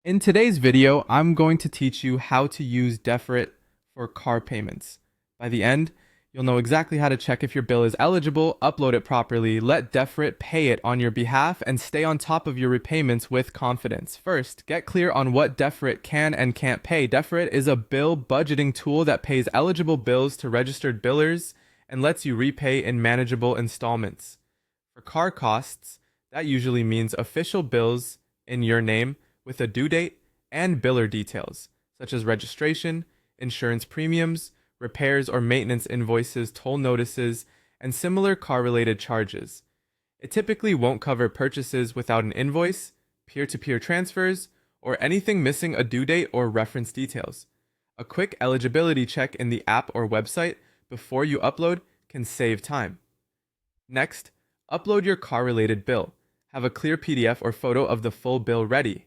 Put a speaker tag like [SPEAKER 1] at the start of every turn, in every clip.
[SPEAKER 1] In today's video, I'm going to teach you how to use Deferit for car payments. By the end, you'll know exactly how to check if your bill is eligible, upload it properly, let Deferit pay it on your behalf, and stay on top of your repayments with confidence. First, get clear on what Deferit can and can't pay. Deferit is a bill budgeting tool that pays eligible bills to registered billers and lets you repay in manageable installments. For car costs, that usually means official bills in your name with a due date and biller details, such as registration, insurance premiums, repairs or maintenance invoices, toll notices, and similar car-related charges. It typically won't cover purchases without an invoice, peer-to-peer transfers, or anything missing a due date or reference details. A quick eligibility check in the app or website before you upload can save time. Next, upload your car-related bill. Have a clear PDF or photo of the full bill ready.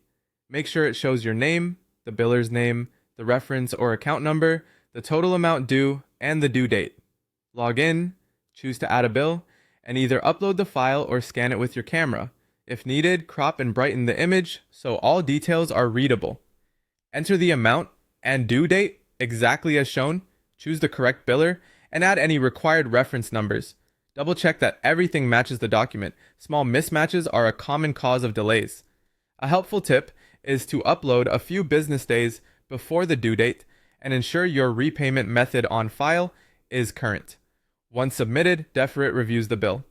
[SPEAKER 1] Make sure it shows your name, the biller's name, the reference or account number, the total amount due, and the due date. Log in, choose to add a bill, and either upload the file or scan it with your camera. If needed, crop and brighten the image so all details are readable. Enter the amount and due date exactly as shown, choose the correct biller, and add any required reference numbers. Double check that everything matches the document. Small mismatches are a common cause of delays. A helpful tip is to upload a few business days before the due date and ensure your repayment method on file is current. Once submitted, Deferit reviews the bill.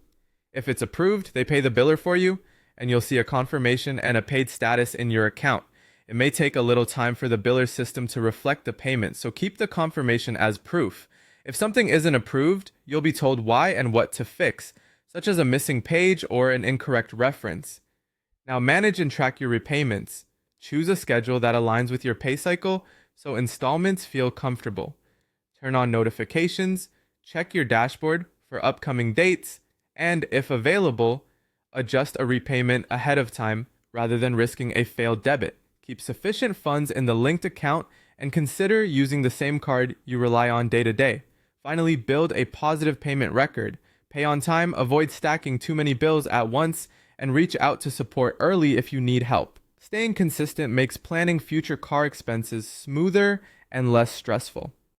[SPEAKER 1] If it's approved, they pay the biller for you, and you'll see a confirmation and a paid status in your account. It may take a little time for the biller system to reflect the payment, so keep the confirmation as proof. If something isn't approved, you'll be told why and what to fix, such as a missing page or an incorrect reference. Now manage and track your repayments. Choose a schedule that aligns with your pay cycle so installments feel comfortable. Turn on notifications, check your dashboard for upcoming dates, and if available, adjust a repayment ahead of time rather than risking a failed debit. Keep sufficient funds in the linked account and consider using the same card you rely on day to day. Finally, build a positive payment record. Pay on time, avoid stacking too many bills at once, and reach out to support early if you need help. Staying consistent makes planning future car expenses smoother and less stressful.